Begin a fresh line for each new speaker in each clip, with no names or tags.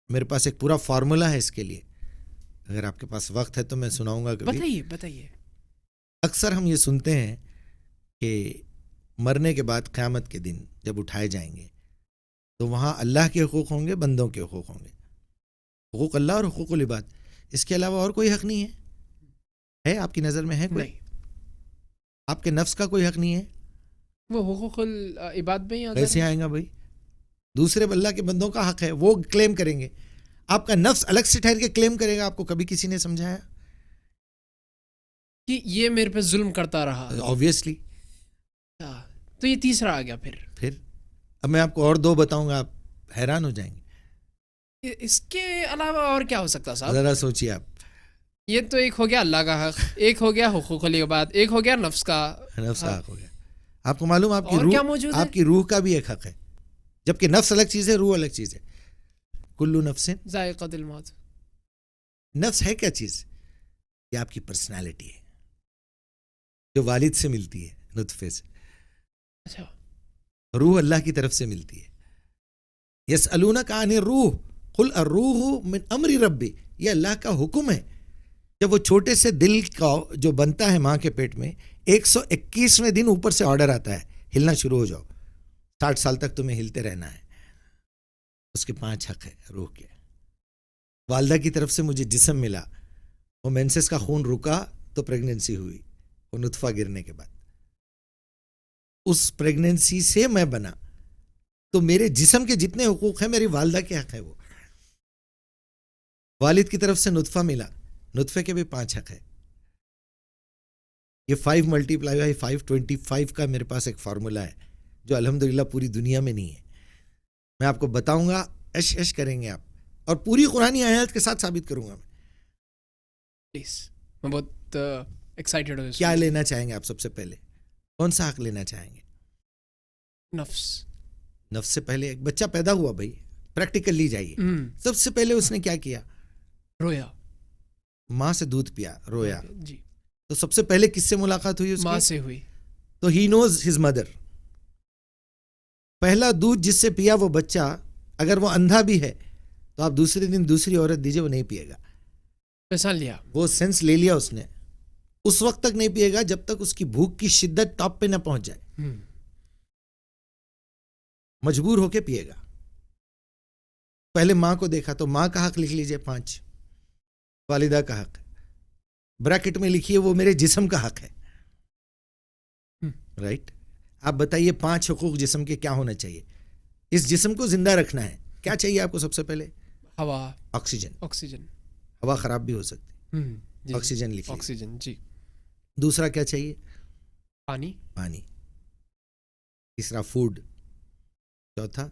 میرے پاس ایک پورا فارمولا ہے اس کے لیے، اگر آپ کے پاس وقت ہے تو میں سناؤں گا کبھی.
بتائیے.
اکثر ہم یہ سنتے ہیں کہ مرنے کے بعد قیامت کے دن جب اٹھائے جائیں گے تو وہاں اللہ کے حقوق ہوں گے، بندوں کے حقوق ہوں گے. حقوق اللہ اور حقوق العباد، اس کے علاوہ اور کوئی حق نہیں ہے آپ کی نظر میں ہے کوئی؟
نہیں.
آپ کے نفس کا کوئی حق نہیں ہے؟
وہ حقوق العباد میں ہی
کیسے آئیں گا بھائی؟ دوسرے اللہ کے بندوں کا حق ہے، وہ کلیم کریں گے. آپ کا نفس الگ سے ٹھہر کے کلیم کرے گا. آپ کو کبھی کسی نے سمجھایا
کہ یہ میرے پہ ظلم کرتا رہا؟
آبویسلی.
تو یہ تیسرا آ گیا. پھر
اب میں آپ کو اور دو بتاؤں گا، آپ حیران ہو جائیں گے.
اس کے علاوہ اور کیا ہو سکتا صاحب؟
ذرا سوچیے آپ.
یہ تو ایک ہو گیا اللہ کا حق، ایک ہو گیا حقوق العباد، ایک ہو گیا نفس کا
حق ہو گیا. آپ کو معلوم آپ کی
اور
روح،
کیا موجود ہے؟
آپ کی روح کا بھی ایک حق ہے، جبکہ نفس الگ چیز ہے، روح الگ چیز ہے. کلو نفس
ذائقۃ الموت.
نفس ہے کیا چیز؟ یہ آپ کی پرسنالٹی ہے جو والد سے ملتی ہے نطفے سے.
اچھا.
روح اللہ کی طرف سے ملتی ہے. یسألونک عن الروح قل الروح من امر ربی، یہ اللہ کا حکم ہے. جب وہ چھوٹے سے دل کا جو بنتا ہے ماں کے پیٹ میں، 121ویں دن اوپر سے آرڈر آتا ہے ہلنا شروع ہو جاؤ، 60 سال تک تمہیں ہلتے رہنا ہے. اس کے 5 حق ہے روح کے. والدہ کی طرف سے مجھے جسم ملا، وہ مینسس کا خون رکا تو پریگننسی ہوئی، وہ نطفہ گرنے کے بعد اس پریگننسی سے میں بنا، تو میرے جسم کے جتنے حقوق ہیں میری والدہ کے حق ہے. وہ والد کی طرف سے نطفہ ملا، نطفے کے بھی 5 حق ہے. یہ 5 × 5 25 کا میرے پاس ایک فارمولا ہے جو الحمدللہ پوری دنیا میں نہیں ہے. میں آپ کو بتاؤں گا، عش کریں گے آپ، اور پوری قرآنی آیات کے ساتھ ثابت کروں گا.
پلیز، میں بہت ایکسائٹیڈ ہوں.
کیا لینا چاہیں گے آپ سب سے پہلے؟ کون سا حق لینا چاہیں گے؟
نفس.
نفس سے پہلے ایک بچہ پیدا ہوا بھائی، پریکٹیکل لی جائیے. سب سے پہلے اس نے کیا کیا؟
رویا.
ماں سے دودھ پیا، رویا.
جی.
تو سب سے پہلے کس سے ملاقات ہوئی؟ اس
ماں سے ہوئی.
تو ہی نوز ہز مدر. پہلا دودھ جس سے پیا وہ بچہ، اگر وہ اندھا بھی ہے تو آپ دوسرے دن دوسری عورت دیجئے، وہ نہیں پیے گا.
پہچان لیا،
وہ سینس لے لیا اس نے. اس وقت تک نہیں پیے گا جب تک اس کی بھوک کی شدت ٹاپ پہ نہ پہنچ جائے. مجبور ہو کے پیے گا. پہلے ماں کو دیکھا تو ماں کا حق لکھ لیجئے 5، والدہ کا حق بریکٹ میں لکھیے وہ میرے جسم کا حق ہے. رائٹ. آپ بتائیے 5 حقوق جسم کے کیا ہونا چاہیے؟ اس جسم کو زندہ رکھنا ہے، کیا چاہیے آپ کو سب سے پہلے؟
ہوا،
آکسیجن. ہوا خراب بھی ہو سکتی ہے، آکسیجن لکھیے.
آکسیجن. جی.
دوسرا کیا چاہیے؟
پانی.
تیسرا فوڈ. چوتھا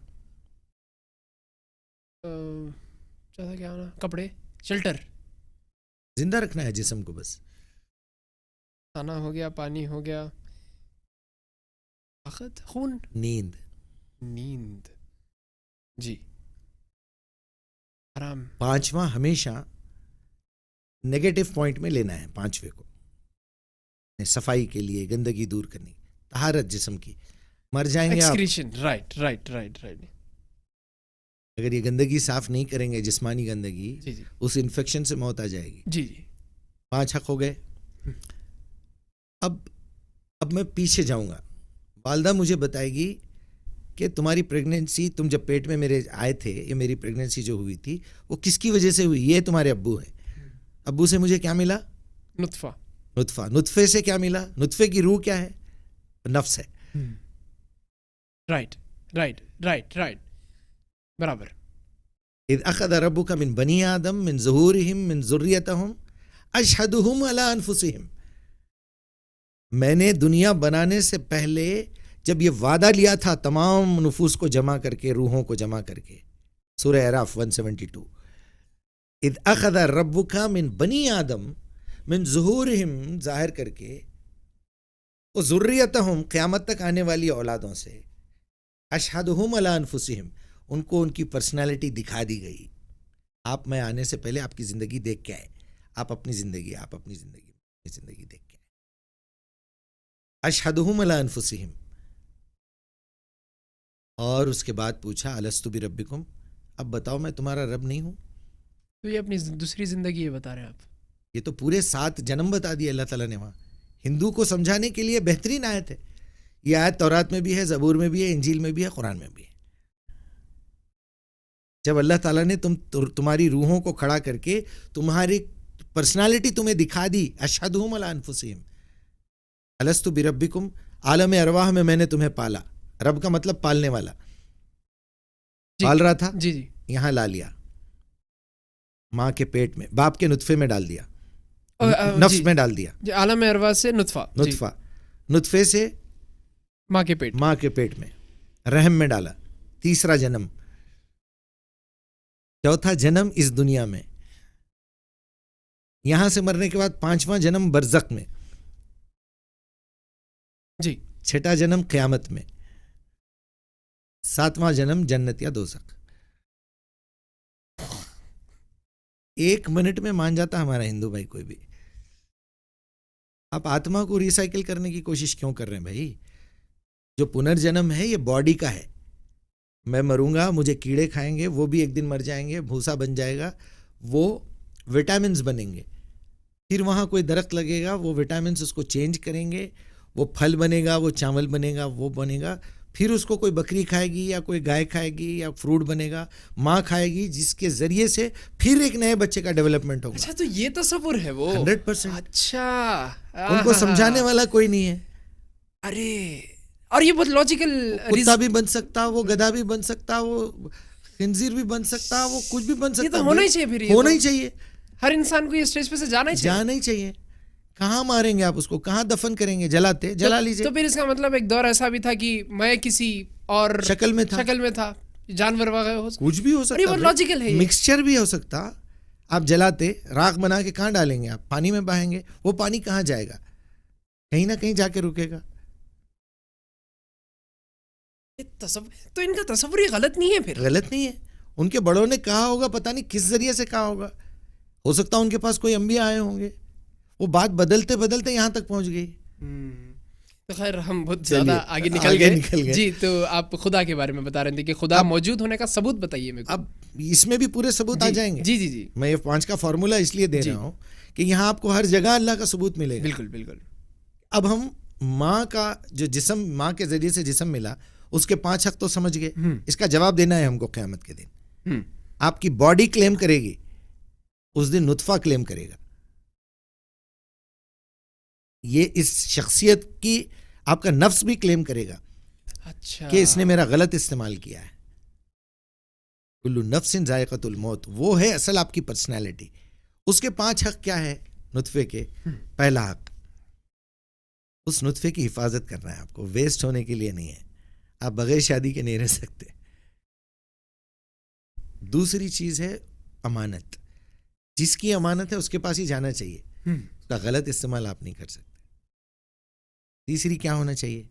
کیا ہونا؟ کپڑے، شیلٹر.
زندہ رکھنا ہے جسم کو بس.
کھانا ہو گیا، پانی ہو گیا، طاقت، خون، نیند. جی. آرام.
5واں ہمیشہ نیگیٹو پوائنٹ میں لینا ہے. 5ویں کو صفائی کے لیے، گندگی دور کرنی، طہارت جسم کی. مر جائیں گے آپ.
رائٹ.
اگر یہ گندگی صاف نہیں کریں گے، جسمانی گندگی،
جی.
اس انفیکشن سے موت آ جائے گی.
جی.
5 حق ہو گئے. اب میں پیچھے جاؤں گا. والدہ مجھے بتائے گی کہ تمہاری پریگننسی، تم جب پیٹ میں میرے آئے تھے، یہ میری پریگننسی جو ہوئی تھی وہ کس کی وجہ سے ہوئی؟ یہ تمہارے ابو ہیں. ابو سے مجھے کیا ملا؟
نطفہ.
نطفے سے کیا ملا؟ نطفے کی روح کیا ہے؟ نفس ہے.
رائٹ. برابر.
اذ اخذ ربک من بنی آدم من ظہورہم من ذریتہم اشہدہم علی انفسہم. میں نے دنیا بنانے سے پہلے جب یہ وعدہ لیا تھا تمام نفوس کو جمع کر کے، روحوں کو جمع کر کے، سورہ اعراف 172، اذ اخذ ربک من بنی آدم من ظہورہم، ظاہر کر کے، وہ ذریتہم، قیامت تک آنے والی اولادوں سے، اشہدہم علی انفسہم، ان کو ان کی پرسنالٹی دکھا دی گئی. آپ میں آنے سے پہلے آپ کی زندگی دیکھ کے آئے، آپ اپنی زندگی دیکھ کے آئے. اشہدہم علی انفسہم. اور اس کے بعد پوچھا الستو بربکم، اب بتاؤ میں تمہارا رب نہیں ہوں؟
تو یہ اپنی دوسری زندگی یہ بتا رہے ہیں آپ.
یہ تو پورے 7 جنم بتا دیے اللہ تعالیٰ نے وہاں. ہندو کو سمجھانے کے لیے بہترین آیت ہے. یہ آیت تورات میں بھی ہے، زبور میں بھی ہے، انجیل میں بھی ہے، قرآن میں بھی ہے. جب اللہ تعالیٰ نے تمہاری روحوں کو کھڑا کر کے تمہاری پرسنالٹی تمہیں دکھا دی، اشہدہم علی انفسہم الستو بربکم، عالم ارواح میں نے تمہیں پالا. رب کا مطلب پالنے والا. پال رہا تھا،
جی جی،
یہاں لا لیا ماں کے پیٹ میں، باپ کے نطفے میں ڈال دیا، نفس میں ڈال دیا.
عالم ارواح سے نطفہ،
نطفے سے
ماں کے پیٹ میں،
رحم میں ڈالا. تیسرا جنم. چوتھا جنم اس دنیا میں. یہاں سے مرنے کے بعد 5واں جنم برزخ میں.
جی.
6واں جنم قیامت میں. 7واں جنم جنت یا دوزخ. 1 منٹ میں مان جاتا ہمارا ہندو بھائی کوئی بھی. آپ آتما کو ریسائیکل کرنے کی کوشش کیوں کر رہے ہیں بھائی؟ جو پنرجنم ہے یہ باڈی کا ہے. میں مروں گا، مجھے کیڑے کھائیں گے، وہ بھی ایک دن مر جائیں گے، بھوسا بن جائے گا، وہ وٹامنز بنیں گے. پھر وہاں کوئی درخت لگے گا، وہ وٹامنز اس کو چینج کریں گے، وہ پھل بنے گا، وہ چاول بنے گا، وہ بنے گا. پھر اس کو کوئی بکری کھائے گی یا کوئی گائے کھائے گی یا فروٹ بنے گا، ماں کھائے گی، جس کے ذریعے سے پھر ایک نئے بچے کا ڈیولپمنٹ ہوگا.
اچھا، تو یہ تصور ہے وہ
100%.
اچھا،
ان کو سمجھانے والا کوئی نہیں ہے.
ارے، اور یہ بہت لاجیکل.
کتا بھی بن سکتا، وہ گدھا بھی بن سکتا، وہ خنزیر بھی بن سکتا، وہ کچھ بھی بن سکتا.
یہ تو ہونا ہی چاہیے. پھر
ہونا ہی چاہیے.
ہر انسان کو یہ اسٹیج پہ سے جانا ہی چاہیے.
کہاں ماریں گے آپ اس کو؟ کہاں دفن کریں گے؟ جلا لیجیے.
تو پھر اس کا مطلب ایک دور ایسا بھی تھا کہ میں کسی اور
شکل میں تھا،
جانور وغیرہ،
کچھ بھی ہو سکتا.
یہ لاجیکل ہے.
مکسچر بھی ہو سکتا. آپ جلاتے، راکھ بنا کے کہاں ڈالیں گے؟ آپ پانی میں بہائیں گے. وہ پانی کہاں جائے گا؟ کہیں نہ کہیں جا کے رکے گا.
تو ان کا تصور یہ غلط نہیں ہے. پھر
غلط نہیں ہے. ان کے بڑوں نے کہا ہوگا، پتہ نہیں کس ذریعے سے کہا ہوگا. ہو سکتا ان کے پاس کوئی انبیاء آئے ہوں گے، وہ بات بدلتے بدلتے یہاں تک پہنچ گئی.
تو خیر، ہم بہت زیادہ آگے نکل گئے. جی، تو آپ خدا کے بارے میں بتا رہے تھے کہ خدا موجود ہونے کا ثبوت بتائیے میرے کو.
اب اس میں بھی پورے ثبوت آ جائیں گے.
جی جی جی.
میں یہ 5 کا فارمولا اس لیے دے رہا ہوں کہ یہاں آپ کو ہر جگہ اللہ کا ثبوت ملے گا.
بالکل بالکل.
اب ہم ماں کا جو جسم، ماں کے ذریعے سے جسم ملا، اس کے 5 حق تو سمجھ گئے. اس کا جواب دینا ہے ہم کو قیامت کے دن. آپ کی باڈی کلیم کرے گی، اس دن نطفہ کلیم کرے گا. یہ اس شخصیت کی آپ کا نفس بھی کلیم کرے گا.
اچھا،
کہ اس نے میرا غلط استعمال کیا ہے. کل نفس ذائقۃ الموت، وہ ہے اصل آپ کی پرسنالٹی. اس کے 5 حق کیا ہے نطفے کے؟ پہلا حق، اس نطفے کی حفاظت کرنا ہے آپ کو، ویسٹ ہونے کے لیے نہیں ہے. آپ بغیر شادی کے نہیں رہ سکتے. دوسری چیز ہے امانت. جس کی امانت ہے اس کے پاس ہی جانا چاہیے. اس کا غلط استعمال آپ نہیں کر سکتے. تیسری کیا ہونا چاہیے؟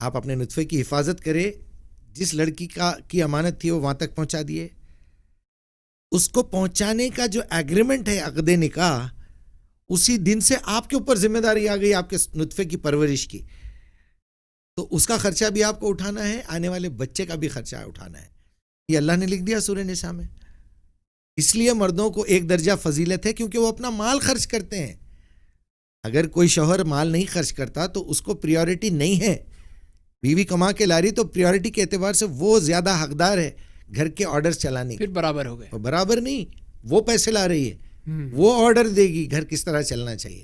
آپ اپنے نطفے کی حفاظت کرے. جس لڑکی کی امانت تھی وہ وہاں تک پہنچا دیے. اس کو پہنچانے کا جو ایگریمنٹ ہے عقد نکاح، اسی دن سے آپ کے اوپر ذمہ داری آ گئی آپ کے نطفے کی پرورش کی. تو اس کا خرچہ بھی آپ کو اٹھانا ہے، آنے والے بچے کا بھی خرچہ اٹھانا ہے. یہ اللہ نے لکھ دیا سورہ نساء میں. اس لیے مردوں کو 1 درجہ فضیلت ہے کیونکہ وہ اپنا مال خرچ کرتے ہیں. اگر کوئی شوہر مال نہیں خرچ کرتا تو اس کو پریورٹی نہیں ہے. بیوی کما کے لا رہی تو پریورٹی کے اعتبار سے وہ زیادہ حقدار ہے گھر کے آرڈر چلانے کی.
پھر برابر ہو گئے.
برابر نہیں، وہ پیسے لا رہی ہے، وہ آرڈر دے گی گھر کس طرح چلنا چاہیے.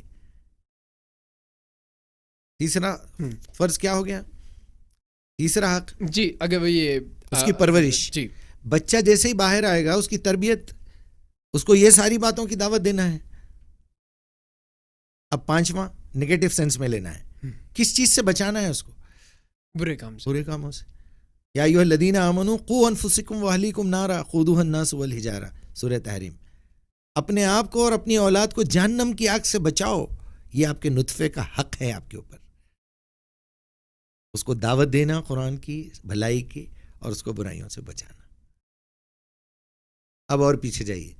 تیسرا فرض کیا ہو گیا؟ تیسرا حق
جی، اگر یہ
اس کی پرورش.
جی،
بچہ جیسے ہی باہر آئے گا اس کی تربیت، اس کو یہ ساری باتوں کی دعوت دینا ہے. اب 5واں نیگیٹو سینس میں لینا ہے. کس چیز سے بچانا ہے اس کو؟
برے کاموں سے.
یا ایھا الذین آمنوا قوا انفسکم واہلیکم نارا قودھا الناس والحجارہ، سورہ تحریم. اپنے آپ کو اور اپنی اولاد کو جہنم کی آگ سے بچاؤ. یہ آپ کے نطفے کا حق ہے آپ کے اوپر. اس کو دعوت دینا قرآن کی، بھلائی کی، اور اس کو برائیوں سے بچانا. اب اور پیچھے جائیے.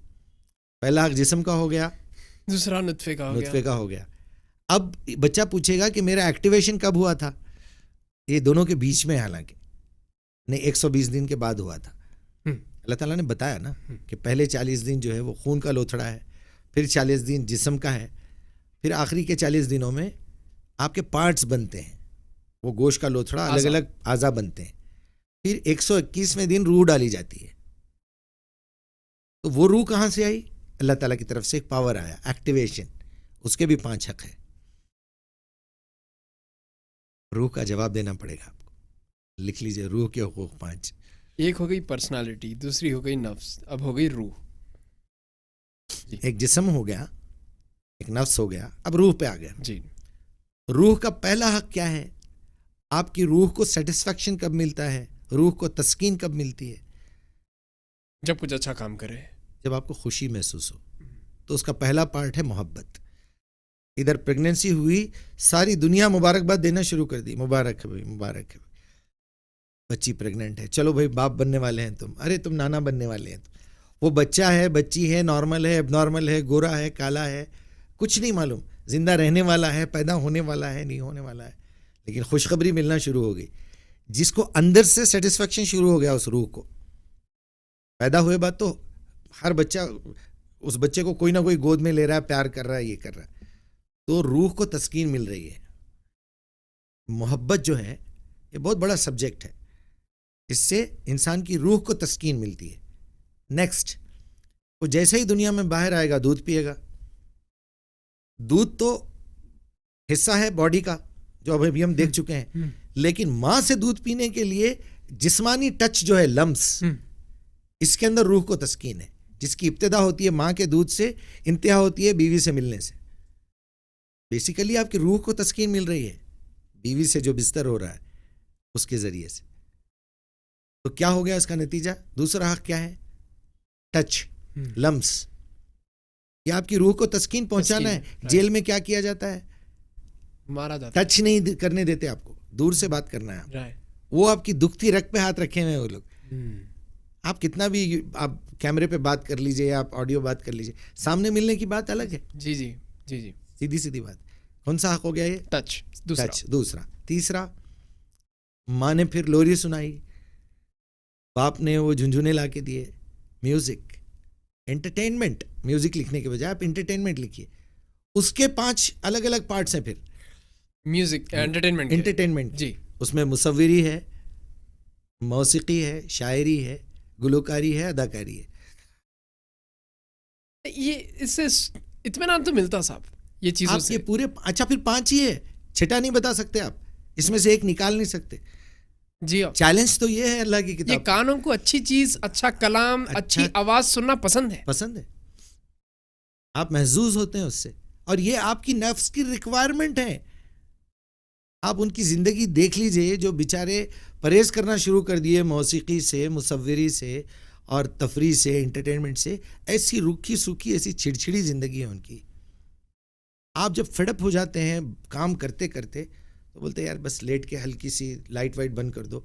پہلا حق جسم کا ہو گیا،
دوسرا نطفے کا
ہو گیا. اب بچہ پوچھے گا کہ میرا ایکٹیویشن کب ہوا تھا؟ یہ دونوں کے بیچ میں، حالانکہ نہیں 120 دن کے بعد ہوا تھا. اللہ تعالیٰ نے بتایا نا کہ پہلے 40 دن جو ہے وہ خون کا لوتھڑا ہے، پھر 40 دن جسم کا ہے، پھر آخری کے 40 دنوں میں آپ کے پارٹس بنتے ہیں، وہ گوشت کا لوتھڑا الگ الگ اعضا بنتے ہیں، پھر 121ویں دن روح ڈالی جاتی ہے. تو وہ روح کہاں سے آئی؟ اللہ تعالیٰ کی طرف سے ایک پاور آیا، ایکٹیویشن، اس کے بھی 5 حق ہے. روح کا جواب دینا پڑے گا آپ کو، لکھ لیجئے روح کے حقوق 5.
ایک ہو گئی پرسنالٹی، دوسری ہو گئی نفس، اب ہو گئی روح.
ایک جسم ہو گیا، ایک نفس ہو گیا، اب روح پہ آ گیا.
جی.
روح کا پہلا حق کیا ہے؟ آپ کی روح کو سیٹسفیکشن کب ملتا ہے؟ روح کو تسکین کب ملتی ہے؟
جب کچھ اچھا کام کرے، جب
آپ کو خوشی محسوس ہو. تو اس کا پہلا پارٹ ہے محبت. ادھر پریگننسی ہوئی، ساری دنیا مبارکباد دینا شروع کر دی، مبارک ہے بھائی، مبارک ہے بھائی، بچی پریگننٹ ہے، چلو بھائی باپ بننے والے ہیں تم، ارے تم نانا بننے والے ہیں. وہ بچہ ہے، بچی ہے، نارمل ہے، اب نارمل ہے، گورا ہے، کالا ہے، کچھ نہیں معلوم، زندہ رہنے والا ہے، پیدا ہونے والا ہے، نہیں ہونے والا ہے، لیکن خوشخبری ملنا شروع ہو گئی. جس کو اندر سے سیٹسفیکشن شروع ہو گیا اس روح کو، پیدا ہوئے بعد تو ہر بچہ اس بچے کو کوئی نہ کوئی گود میں لے رہا ہے، پیار کر رہا ہے، یہ کر رہا ہے، تو روح کو تسکین مل رہی ہے. محبت جو ہے یہ بہت بڑا سبجیکٹ ہے، اس سے انسان کی روح کو تسکین ملتی ہے. نیکسٹ، وہ جیسے ہی دنیا میں باہر آئے گا دودھ پیے گا. دودھ تو حصہ ہے باڈی کا جو ابھی ہم دیکھ چکے ہیں، لیکن ماں سے دودھ پینے کے لیے جسمانی ٹچ جو ہے، لمس، اس کے اندر روح کو تسکین ہے، جس کی ابتدا ہوتی ہے ماں کے دودھ سے، انتہا ہوتی ہے بیوی سے ملنے سے. بیسیکلی آپ کی روح کو تسکین مل رہی ہے بیوی سے جو بستر ہو رہا ہے اس کے ذریعے سے. تو کیا ہو گیا اس کا نتیجہ؟ دوسرا حق کیا ہے؟ ٹچ، لمس. یہ آپ کی روح کو تسکین پہنچانا ہے. جیل میں کیا کیا جاتا ہے؟
مارا جاتا ہے،
ٹچ نہیں کرنے دیتے آپ کو، دور سے بات کرنا ہے. وہ آپ کی دکھتی رگ پہ ہاتھ رکھے ہوئے وہ لوگ. آپ کتنا بھی آپ کیمرے پہ بات کر لیجئے، آپ آڈیو بات کر لیجئے، سامنے ملنے کی بات الگ ہے.
جی جی جی جی،
سیدھی سیدھی بات. کون سا حق ہو گیا یہ؟
ٹچ.
دوسرا. تیسرا، ماں نے پھر لوری سنائی، باپ نے وہ جھنجھنے لا کے دیے. Music, entertainment. میوزک لکھنے کے بجائے آپ انٹرٹینمنٹ لکھیے. اس کے 5 الگ الگ پارٹس ہیں. پھر
میوزک، انٹرٹینمنٹ
جی، اس میں مصوری ہے، موسیقی ہے، شاعری ہے، گلوکاری ہے، اداکاری ہے.
یہ اس سے اطمینان تو ملتا صاحب یہ چیزوں سے.
یہ پورے اچھا پھر 5 ہی ہے، 6 نہیں بتا سکتے آپ، اس میں سے ایک نکال نہیں سکتے.
جی،
چیلنج تو یہ ہے اللہ کی کتاب.
یہ کانوں کو اچھی چیز، اچھا کلام، اچھی آواز سننا پسند ہے.
آپ محظوظ ہوتے ہیں اس سے، اور یہ آپ کی نفس کی ریکوائرمنٹ ہے. آپ ان کی زندگی دیکھ لیجئے جو بیچارے پرہیز کرنا شروع کر دیے موسیقی سے، مصوری سے اور تفریح سے، انٹرٹینمنٹ سے. ایسی روکھی سوکھی، ایسی چھڑچھڑی زندگی ہے ان کی. آپ جب فیڈ اپ ہو جاتے ہیں کام کرتے کرتے تو بولتے ہیں یار بس لیٹ کے ہلکی سی لائٹ وائٹ بند کر دو،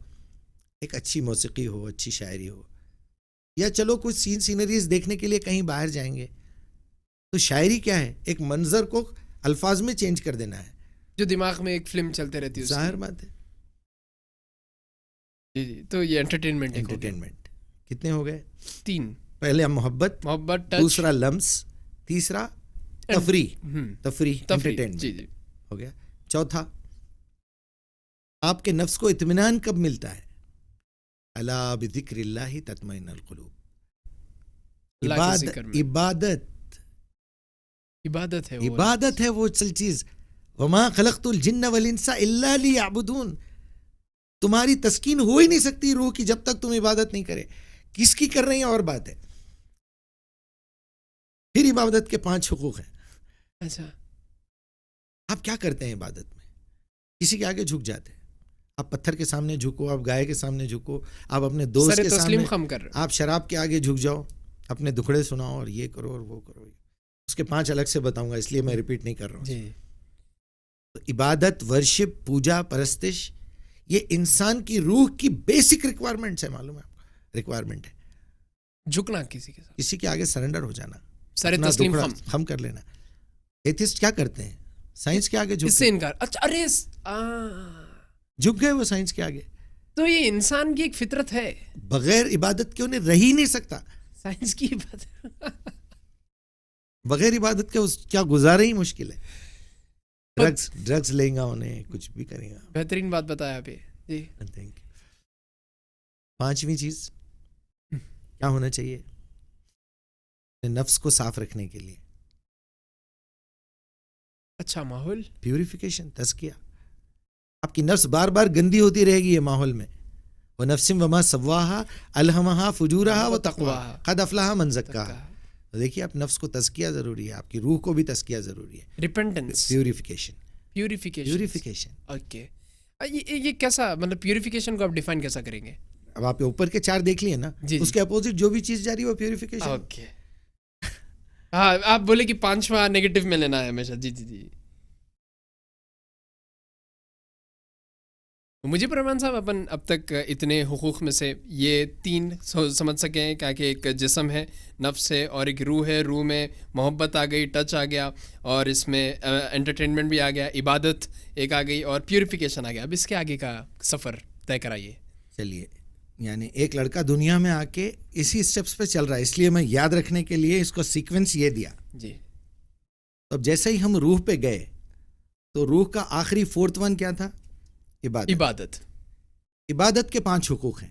ایک اچھی موسیقی ہو، اچھی شاعری ہو، یا چلو کچھ سینریز دیکھنے کے لیے کہیں باہر جائیں گے. تو شاعری کیا ہے؟ ایک منظر کو الفاظ میں چینج کر دینا ہے، جو
دماغ میں ایک فلم چلتے رہتی ہے.
ظاہر بات ہے.
جی جی. تو یہ انٹرٹینمنٹ
کتنے ہو گئے؟
3.
پہلے محبت، دوسرا لمس، تیسرا تفریح، انٹرٹینمنٹ
جی جی
ہو گیا. چوتھا، آپ کے نفس کو اطمینان کب ملتا ہے؟ الا بذکر اللہ تطمئن القلوب. عبادت ہے وہ اصل چیز. وما خلقت الجن والانس الا لیعبدون. تمہاری تسکین ہو ہی نہیں سکتی روح کی جب تک تم عبادت نہیں کرے. کس کی کر رہے ہیں اور بات ہے. پھر عبادت کے 5 حقوق ہیں.
اچھا،
آپ کیا کرتے ہیں عبادت میں؟ کسی کے آگے جھک جاتے ہیں. آپ پتھر کے سامنے جھکو، آپ گائے کے سامنے جھکو، آپ اپنے دوست کے سامنے، آپ شراب کے آگے جھک جاؤ، اپنے دکھڑے سناؤ اور یہ کرو اور وہ کرو. اس کے 5 الگ سے بتاؤں گا، اس لیے میں ریپیٹ نہیں کر رہا ہوں.
جی.
تو عبادت، ورشپ، پوجا، پرستش، یہ انسان کی روح کی بیسک ریکوائرمنٹس ہے. معلوم ہے آپ کو ریکوائرمنٹ ہے.
جھکنا کسی کے ساتھ،
کسی کے آگے سرنڈر ہو جانا،
سارے تسلیم
خم کر لینا. ایتھسٹ کیا کرتے ہیں؟ سائنس کے آگے
اس سے انکار. اچھا، ارے
جھک گئے وہ سائنس کے آگے.
تو یہ انسان کی ایک فطرت ہے,
بغیر عبادت کے انہیں رہ ہی نہیں سکتا.
سائنس کی بات
بغیر عبادت کے کیا گزارا ہی مشکل ہے. ڈرگس لیں گا, انہیں کچھ بھی کریں گا.
بہترین بات بتایا آپ. جی
تھینک یو. پانچویں چیز کیا ہونا چاہیے نفس کو صاف رکھنے کے لیے؟
اچھا ماحول,
پیوریفیکیشن, تزکیہ. آپ کی نفس بار بار گندی ہوتی رہے گی یہ ماحول میں. وَنَفْسٍ وَمَا سَوَّاهَا أَلْهَمَهَا فُجُورَهَا وَتَقْوَاهَا قَدْ أَفْلَحَ مَنْ زَكَّاهَا. دیکھیے آپ نفس کو تزکیہ ضروری ہے, آپ کی روح کو بھی تزکیہ ضروری ہے.
Repentance,
purification.
اوکے, یہ کیسا, مطلب پیوریفیکیشن کو آپ ڈیفائن کیسا کریں گے؟
اب آپ اوپر کے 4 دیکھ لیے نا, اس کے اپوزٹ جو بھی چیز جاری ہے وہ پیوریفیکیشن.
اوکے, ہاں آپ بولے کہ 5واں نیگیٹو میں لینا ہے ہمیشہ. جی جی جی. مجھے پرمان صاحب اپن اب تک اتنے حقوق میں سے یہ 3 سمجھ سکے ہیں کہ ایک جسم ہے, نفس ہے, اور ایک روح ہے. روح میں محبت آ گئی, ٹچ آ گیا, اور اس میں انٹرٹینمنٹ بھی آ گیا, عبادت ایک آ گئی, اور پیوریفیکیشن آ گیا. اب اس کے آگے کا سفر طے کرائیے.
چلیے, یعنی ایک لڑکا دنیا میں آ کے اسی اسٹیپس پہ چل رہا ہے, اس لیے میں یاد رکھنے کے لیے اس کو سیکوینس یہ دیا.
جی.
اب جیسے ہی ہم روح پہ گئے تو روح کا آخری 4th ون کیا تھا؟ عبادت. عبادت کے 5 حقوق ہیں.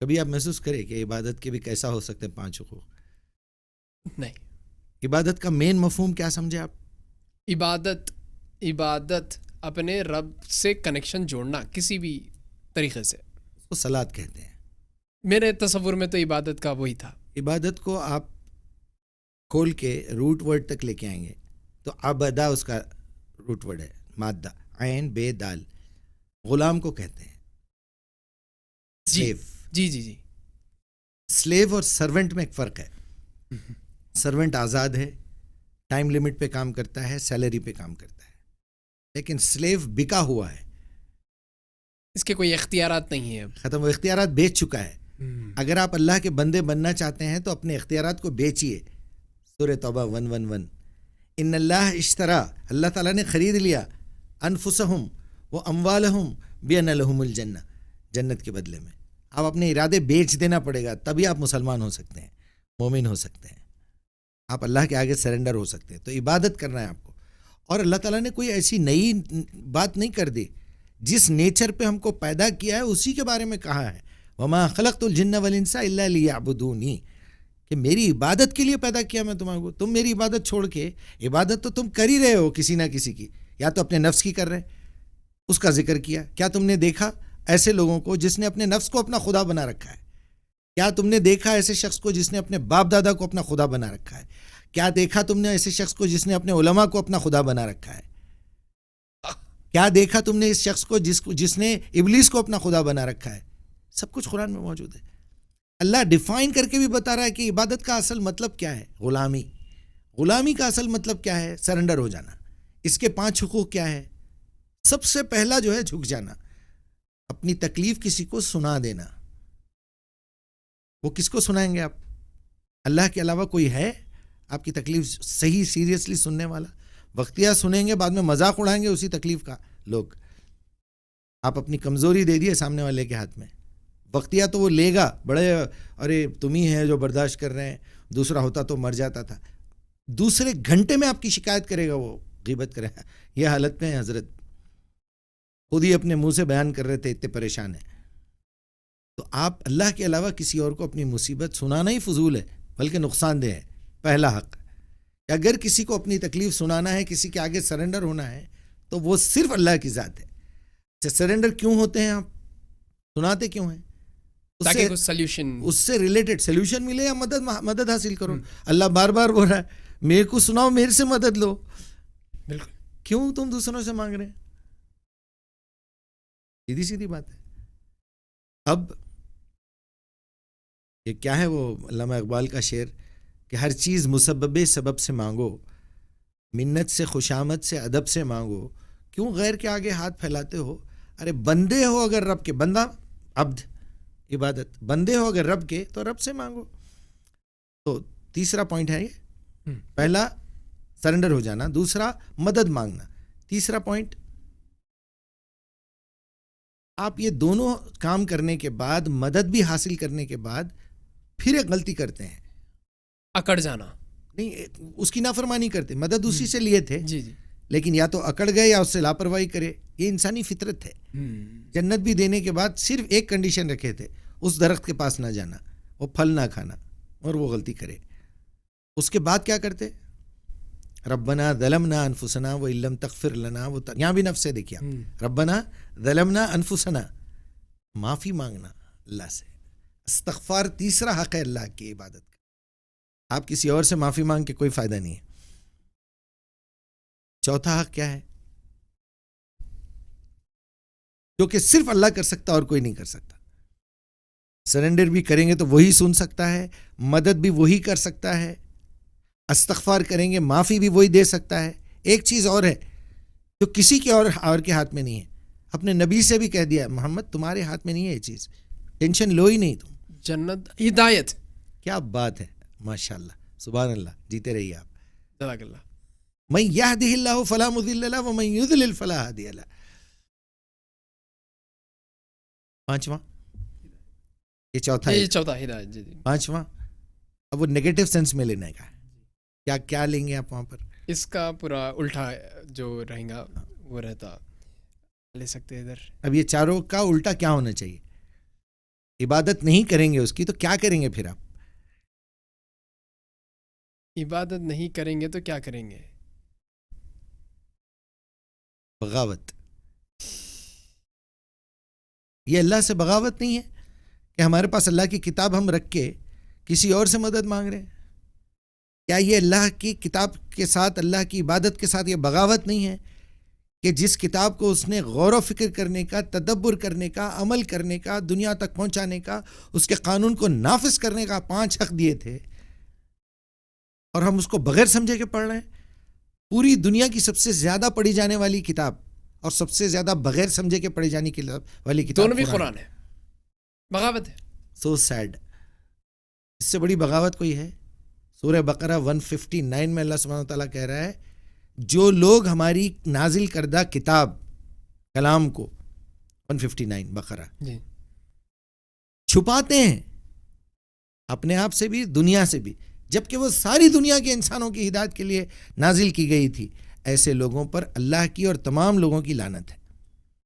کبھی آپ محسوس کریں کہ عبادت کے بھی کیسا ہو سکتے ہیں 5 حقوق؟
نہیں.
عبادت کا مین مفہوم کیا سمجھے آپ؟
عبادت اپنے رب سے کنیکشن جوڑنا کسی بھی طریقے سے,
اس کو صلاۃ کہتے ہیں.
میرے تصور میں تو عبادت کا وہی تھا.
عبادت کو آپ کھول کے روٹ ورڈ تک لے کے آئیں گے تو عبادہ اس کا روٹ ورڈ ہے, مادہ عین بے دال. غلام کو کہتے ہیں سلیو.
جی جی جی.
سلیو اور سرونٹ میں ایک فرق ہے. سرونٹ آزاد ہے, ٹائم لمٹ پہ کام کرتا ہے, سیلری پہ کام کرتا ہے. لیکن سلیو بکا ہوا ہے,
اس کے کوئی اختیارات نہیں ہیں,
ختم. وہ اختیارات بیچ چکا ہے. اگر آپ اللہ کے بندے بننا چاہتے ہیں تو اپنے اختیارات کو بیچیے. سورہ توبہ 1:1 ان اللہ اشترا, اللہ تعالیٰ نے خرید لیا, انفسہم و اموالہم بان لہم الجنہ, جنت کے بدلے میں. آپ اپنے ارادے بیچ دینا پڑے گا, تبھی آپ مسلمان ہو سکتے ہیں, مومن ہو سکتے ہیں, آپ اللہ کے آگے سرنڈر ہو سکتے ہیں. تو عبادت کرنا ہے آپ کو. اور اللہ تعالیٰ نے کوئی ایسی نئی بات نہیں کر دی, جس نیچر پہ ہم کو پیدا کیا ہے اسی کے بارے میں کہا ہے. وما خلقت الجن والانس الا لیعبدونی, کہ میری عبادت کے لیے پیدا کیا میں تمہارے کو. تم میری عبادت چھوڑ کے, عبادت تو تم کر ہی رہے ہو کسی نہ کسی کی, یا تو اپنے نفس کی کر رہے, اس کا ذکر کیا. کیا تم نے دیکھا ایسے لوگوں کو جس نے اپنے نفس کو اپنا خدا بنا رکھا ہے؟ کیا تم نے دیکھا ایسے شخص کو جس نے اپنے باپ دادا کو اپنا خدا بنا رکھا ہے؟ کیا دیکھا تم نے ایسے شخص کو جس نے اپنے علماء کو اپنا خدا بنا رکھا ہے؟ کیا دیکھا تم نے اس شخص کو جس نے ابلیس کو اپنا خدا بنا رکھا ہے؟ سب کچھ قرآن میں موجود ہے. اللہ ڈیفائن کر کے بھی بتا رہا ہے کہ عبادت کا اصل مطلب کیا ہے. غلامی کا اصل مطلب کیا ہے؟ سرنڈر ہو جانا. اس کے 5 حقوق کیا ہے؟ سب سے پہلا جو ہے جھک جانا, اپنی تکلیف کسی کو سنا دینا. وہ کس کو سنائیں گے آپ؟ اللہ کے علاوہ کوئی ہے آپ کی تکلیف صحیح سیریسلی سننے والا؟ وقتیہ سنیں گے, بعد میں مذاق اڑائیں گے اسی تکلیف کا لوگ. آپ اپنی کمزوری دے دیے سامنے والے کے ہاتھ میں, وقتیہ تو وہ لے گا, بڑے ارے تم ہی ہے جو برداشت کر رہے ہیں, دوسرا ہوتا تو مر جاتا تھا. دوسرے گھنٹے میں آپ کی شکایت کرے گا, وہ غیبت کرے گا. یہ حالت میں حضرت خود ہی اپنے منہ سے بیان کر رہے تھے, اتنے پریشان ہیں. تو آپ اللہ کے علاوہ کسی اور کو اپنی مصیبت سنانا ہی فضول ہے, بلکہ نقصان دہ ہے. پہلا حق, اگر کسی کو اپنی تکلیف سنانا ہے, کسی کے آگے سرنڈر ہونا ہے, تو وہ صرف اللہ کی ذات ہے. سرنڈر کیوں ہوتے ہیں آپ, سناتے کیوں ہیں؟
تاکہ کچھ سلیوشن,
اس سے ریلیٹڈ سلیوشن ملے یا مدد حاصل کرو. اللہ بار بار بول رہا ہے میرے کو سناؤ, میرے سے مدد لو.
بالکل,
کیوں تم دوسروں سے مانگ رہے ہیں؟ سیدھی سیدھی بات ہے. اب یہ کیا ہے وہ علامہ اقبال کا شعر کہ ہر چیز مسبب سبب سے مانگو, منت سے خوشامد سے ادب سے مانگو, کیوں غیر کے آگے ہاتھ پھیلاتے ہو؟ ارے بندے ہو اگر رب کے, بندہ عبد عبادت, بندے ہو اگر رب کے تو رب سے مانگو. تو تیسرا پوائنٹ ہے یہ. پہلا سرنڈر ہو جانا, دوسرا مدد مانگنا, تیسرا پوائنٹ آپ یہ دونوں کام کرنے کے بعد، مدد بھی حاصل کرنے کے بعد پھر ایک غلطی کرتے ہیں،
اکڑ جانا.
نہیں اس کی نافرمانی کرتے. مدد اسی سے لیے تھے
جی جی.
لیکن یا تو اکڑ گئے یا اس سے لاپرواہی کرے. یہ انسانی فطرت ہے. جنت بھی دینے کے بعد صرف ایک کنڈیشن رکھے تھے، اس درخت کے پاس نہ جانا، وہ پھل نہ کھانا، اور وہ غلطی کرے. اس کے بعد کیا کرتے؟ ربنا ظلمنا انفسنا وان لم تغفر لنا. وہ یہاں بھی نفس سے دیکھیے، ربنا ظلمنا انفسنا، معافی مانگنا اللہ سے. استغفار تیسرا حق ہے اللہ کی عبادت کا. آپ کسی اور سے معافی مانگ کے کوئی فائدہ نہیں ہے. چوتھا حق کیا ہے؟ جو کہ صرف اللہ کر سکتا اور کوئی نہیں کر سکتا. سرنڈر بھی کریں گے تو وہی سن سکتا ہے، مدد بھی وہی کر سکتا ہے، استغفار کریں گے معافی بھی وہی دے سکتا ہے. ایک چیز اور ہے جو کسی کے اور کے ہاتھ میں نہیں ہے. اپنے نبی سے بھی کہہ دیا محمد تمہارے ہاتھ میں نہیں ہے یہ چیز، ٹینشن لو ہی نہیں تم.
جنت، ہدایت.
کیا بات ہے، ماشاء اللہ، سبحان اللہ. جیتے رہیے آپ.
جزاک اللہ.
من یہدہ اللہ فلا مضل لہ ومن یضلل فلا ہادی لہ. پانچواں، یہ چوتھا ہے،
یہ چوتھا ہدایت. جی جی.
پانچواں اب وہ نیگیٹو سینس میں لینے کا ہے. کیا لیں گے آپ وہاں پر؟
اس کا پورا الٹا جو رہیں گا وہ رہتا لے سکتے ہیں ادھر.
اب یہ چاروں کا الٹا کیا ہونا چاہیے؟ عبادت نہیں کریں گے اس کی تو کیا کریں گے پھر آپ؟
عبادت نہیں کریں گے تو کیا کریں گے؟
بغاوت. یہ اللہ سے بغاوت نہیں ہے کہ ہمارے پاس اللہ کی کتاب ہم رکھ کے کسی اور سے مدد مانگ رہے ہیں؟ کیا یہ اللہ کی کتاب کے ساتھ، اللہ کی عبادت کے ساتھ یہ بغاوت نہیں ہے کہ جس کتاب کو اس نے غور و فکر کرنے کا، تدبر کرنے کا، عمل کرنے کا، دنیا تک پہنچانے کا، اس کے قانون کو نافذ کرنے کا 5 حق دیے تھے، اور ہم اس کو بغیر سمجھے کے پڑھ رہے ہیں؟ پوری دنیا کی سب سے زیادہ پڑھی جانے والی کتاب اور سب سے زیادہ بغیر سمجھے کے پڑھی جانے والی کتاب
دونوں بھی قرآن ہے. بغاوت ہے.
سو سیڈ. اس سے بڑی بغاوت کوئی ہے؟ سورہ بقرہ 159 میں اللہ سبحانہ وتعالیٰ کہہ رہا ہے جو لوگ ہماری نازل کردہ کتاب کلام کو 159 بقرہ
جی
چھپاتے ہیں اپنے آپ سے بھی، دنیا سے بھی، جبکہ وہ ساری دنیا کے انسانوں کی ہدایت کے لیے نازل کی گئی تھی، ایسے لوگوں پر اللہ کی اور تمام لوگوں کی لعنت ہے.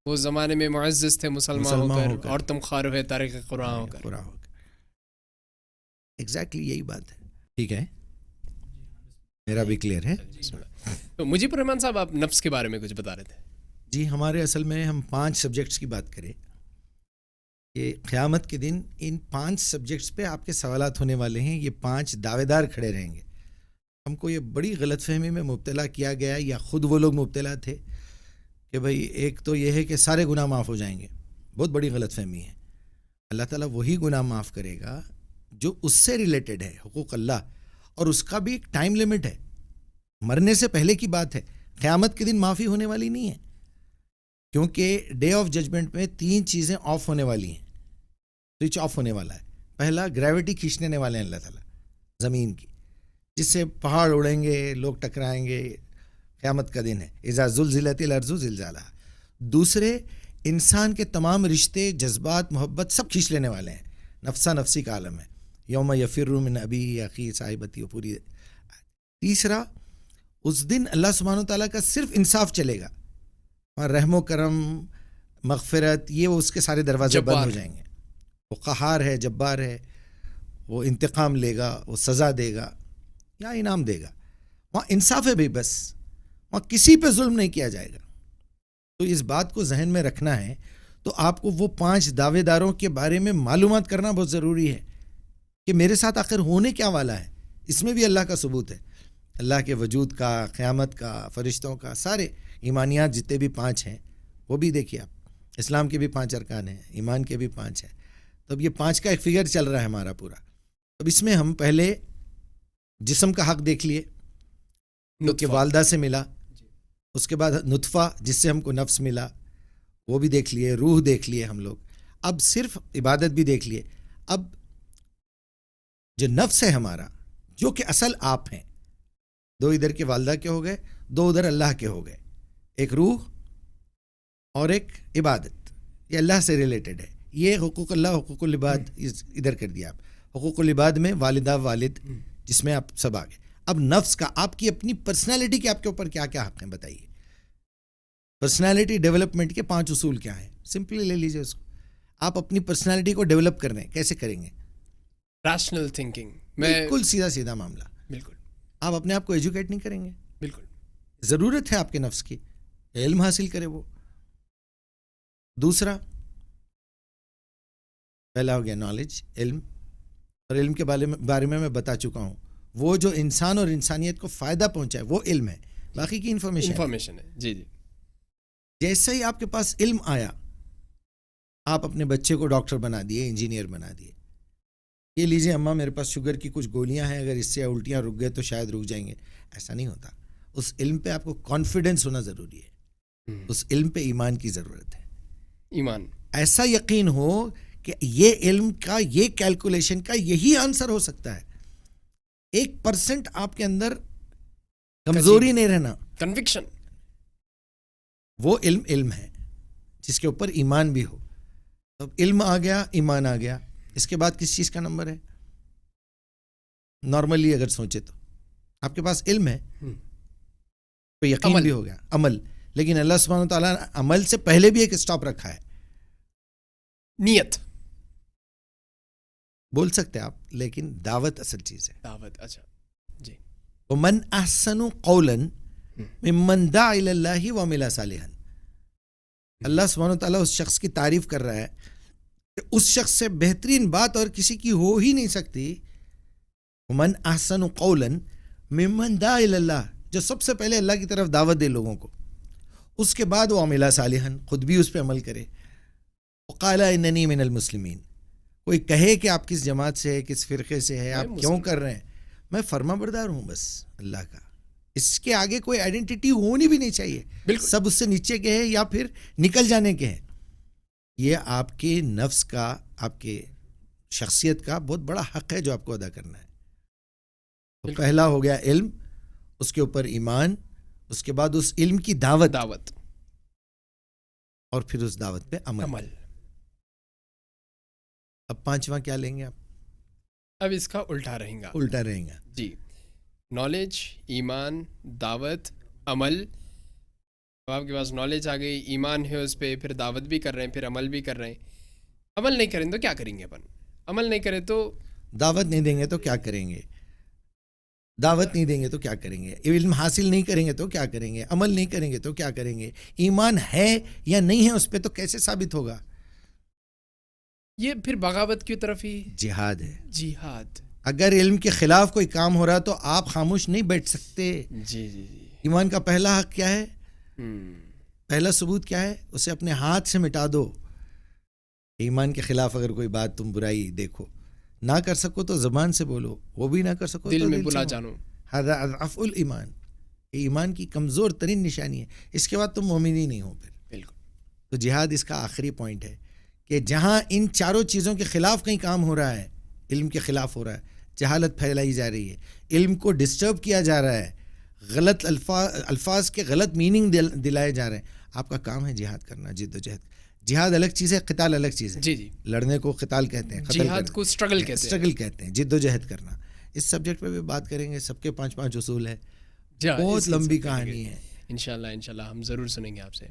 وہ زمانے میں معزز تھے مسلمان ہو کر، اور تم خوار ہوئے تاریخ قرآن ہو کر.
ایگزیکٹلی یہی بات ہے. ٹھیک ہے، میرا بھی کلیئر ہے.
تو مجیب الرحمان صاحب، آپ نفس کے بارے میں کچھ بتا رہے تھے.
جی، ہمارے اصل میں ہم 5 سبجیکٹس کی بات کریں کہ قیامت کے دن ان 5 سبجیکٹس پہ آپ کے سوالات ہونے والے ہیں. یہ 5 دعوے دار کھڑے رہیں گے. ہم کو یہ بڑی غلط فہمی میں مبتلا کیا گیا، یا خود وہ لوگ مبتلا تھے کہ بھائی ایک تو یہ ہے کہ سارے گناہ معاف ہو جائیں گے. بہت بڑی غلط فہمی ہے. اللہ تعالیٰ وہی گناہ معاف کرے گا جو اس سے ریلیٹڈ ہے، حقوق اللہ، اور اس کا بھی ایک ٹائم لمٹ ہے. مرنے سے پہلے کی بات ہے. قیامت کے دن معافی ہونے والی نہیں ہے، کیونکہ ڈے آف ججمنٹ میں 3 چیزیں آف ہونے والی ہیں. سوئچ آف ہونے والا ہے. پہلا، گریوٹی کھینچنے والے ہیں اللہ تعالیٰ زمین کی، جس سے پہاڑ اڑیں گے، لوگ ٹکرائیں گے. قیامت کا دن ہے. اذا زلزلت الارض زلزالہا. دوسرے، انسان کے تمام رشتے، جذبات، محبت سب کھینچ لینے والے ہیں. نفسا نفسی کا عالم ہے. یوم یفر من ابی اخی صاحبتی و پوری. تیسرا، اس دن اللہ سبحانہ و تعالیٰ کا صرف انصاف چلے گا، اور رحم و کرم، مغفرت، یہ وہ اس کے سارے دروازے بند ہو جائیں گے. وہ قہار ہے، جبار ہے، وہ انتقام لے گا، وہ سزا دے گا یا انعام دے گا. وہاں انصاف ہے بھی، بس وہاں کسی پہ ظلم نہیں کیا جائے گا. تو اس بات کو ذہن میں رکھنا ہے. تو آپ کو وہ 5 دعوے داروں کے بارے میں معلومات کرنا بہت ضروری ہے کہ میرے ساتھ آخر ہونے کیا والا ہے. اس میں بھی اللہ کا ثبوت ہے، اللہ کے وجود کا، قیامت کا، فرشتوں کا، سارے ایمانیات جتنے بھی 5 ہیں وہ بھی دیکھیے آپ. اسلام کے بھی 5 ارکان ہیں، ایمان کے بھی 5 ہیں. تو اب یہ 5 کا ایک فگر چل رہا ہے ہمارا پورا. اب اس میں ہم پہلے جسم کا حق دیکھ لیے جو کہ والدہ سے ملا، اس کے بعد نطفہ جس سے ہم کو نفس ملا وہ بھی دیکھ لیے، روح دیکھ لیے ہم لوگ. اب صرف عبادت بھی دیکھ لیے. اب جو نفس ہے ہمارا، جو کہ اصل آپ ہیں، 2 ادھر کے والدہ کے ہو گئے، 2 ادھر اللہ کے ہو گئے. ایک روح اور ایک عبادت، یہ اللہ سے ریلیٹڈ ہے. یہ حقوق اللہ حقوق العباد ادھر کر دیا آپ. حقوق العباد میں والدہ والد جس میں آپ سب آگے. اب نفس کا آپ کی اپنی پرسنالٹی کے آپ کے اوپر کیا کیا حق ہیں بتائیے. پرسنالٹی ڈیولپمنٹ کے 5 اصول کیا ہیں؟ سمپلی لے لیجیے اس کو. آپ اپنی پرسنالٹی کو ڈیولپ کر رہے ہیں, کیسے کریں گے؟
Rational thinking.
بالکل سیدھا سیدھا معاملہ.
بالکل.
آپ اپنے آپ کو ایجوکیٹ نہیں کریں گے.
بالکل.
ضرورت ہے آپ کے نفس کی, علم حاصل کرے وہ. دوسرا, پہلا ہو گیا نالج, علم. اور علم کے بارے میں بتا چکا ہوں, وہ جو انسان اور انسانیت کو فائدہ پہنچائے وہ علم ہے, باقی کی انفارمیشن
ہے. جی جی.
جیسا ہی آپ کے پاس علم آیا, آپ اپنے بچے کو ڈاکٹر بنا دیے, انجینئر بنا دیے. یہ لیجیے اماں میرے پاس شوگر کی کچھ گولیاں ہیں, اگر اس سے الٹیاں رک گئے تو شاید رک جائیں گے. ایسا نہیں ہوتا. اس علم پہ آپ کو کانفیڈنس ہونا ضروری ہے. اس علم پہ ایمان کی ضرورت ہے.
ایمان,
ایسا یقین ہو کہ یہ علم کا, یہ کیلکولیشن کا یہی آنسر ہو سکتا ہے. 1% آپ کے اندر کمزوری نہیں رہنا.
کنوکشن.
وہ علم ہے جس کے اوپر ایمان بھی ہو. اب علم آ گیا, ایمان آ گیا, اس کے بعد کس چیز کا نمبر ہے؟ نارملی اگر سوچے تو آپ کے پاس علم ہے تو یقین بھی ہو گیا, عمل. لیکن اللہ سبحانہ وتعالیٰ نے عمل سے پہلے بھی ایک اسٹاپ رکھا ہے,
نیت.
بول سکتے آپ, لیکن دعوت اصل چیز ہے.
دعوت. اچھا جی.
ومن احسن قولا ممن دعا الی اللہ وعمل صالحا. اللہ سبحانہ وتعالیٰ اس شخص کی تعریف کر رہا ہے کہ اس شخص سے بہترین بات اور کسی کی ہو ہی نہیں سکتی. ومن احسن قولا ممن دعا الی اللہ, جو سب سے پہلے اللہ کی طرف دعوت دے لوگوں کو, اس کے بعد وہ عمل صالحا, خود بھی اس پہ عمل کرے. وقال اننی من المسلمین. کوئی کہے کہ آپ کس جماعت سے ہے, کس فرقے سے ہے, آپ کیوں کر رہے ہیں, میں فرما بردار ہوں بس اللہ کا. اس کے آگے کوئی آئیڈینٹی ہونی بھی نہیں چاہیے. سب اس سے نیچے کے ہیں یا پھر نکل جانے کے ہیں. یہ آپ کے نفس کا, آپ کے شخصیت کا بہت بڑا حق ہے جو آپ کو ادا کرنا ہے. تو پہلا ہو گیا علم, اس کے اوپر ایمان, اس کے بعد اس علم کی دعوت, اور پھر اس دعوت پہ عمل. اب 5واں کیا لیں گے آپ؟
اب اس کا الٹا رہیں گا. جی. نالج, ایمان, دعوت, عمل. اب آپ کے پاس نالج آ گئی, ایمان ہے اس پہ, پھر دعوت بھی کر رہے ہیں, پھر عمل بھی کر رہے ہیں. عمل نہیں کریں تو کیا کریں گے اپن؟ عمل نہیں کریں تو
دعوت نہیں دیں گے تو کیا کریں گے؟ دعوت نہیں دیں گے تو کیا کریں گے؟ علم حاصل نہیں کریں گے تو کیا کریں گے؟ عمل نہیں کریں گے تو کیا کریں گے؟ ایمان ہے یا نہیں ہے اس پہ تو کیسے ثابت ہوگا؟
یہ پھر بغاوت کی طرف ہی
جہاد ہے.
جہاد.
اگر علم کے خلاف کوئی کام ہو رہا تو آپ خاموش نہیں بیٹھ سکتے.
جی جی جی.
ایمان کا پہلا حق کیا ہے؟ پہلا ثبوت کیا ہے؟ اسے اپنے ہاتھ سے مٹا دو. ایمان کے خلاف اگر کوئی بات تم برائی دیکھو, نہ کر سکو تو زبان سے بولو, وہ بھی نہ کر سکو
دل
تو
میں بلا جانو.
ہذا اضعف الایمان. یہ ایمان کی کمزور ترین نشانی ہے. اس کے بعد تم مومن ہی نہیں ہو پھر.
بالکل.
تو جہاد اس کا آخری پوائنٹ ہے کہ جہاں ان چاروں چیزوں کے خلاف کہیں کام ہو رہا ہے, علم کے خلاف ہو رہا ہے, جہالت پھیلائی جا رہی ہے, علم کو ڈسٹرب کیا جا رہا ہے, غلط الفاظ کے غلط میننگ دلائے جا رہے ہیں, آپ کا کام ہے جہاد کرنا, جد و جہد. جہاد الگ چیز ہے, قتال الگ چیز ہے.
جی جی.
لڑنے کو قتال کہتے ہیں,
جہاد کو اسٹرگل
کہتے ہیں, جد و جہد کرنا. اس سبجیکٹ پہ بھی بات کریں گے. سب کے 5 اصول ہے, بہت لمبی کہانی ہے.
انشاءاللہ ہم ضرور سنیں گے آپ سے.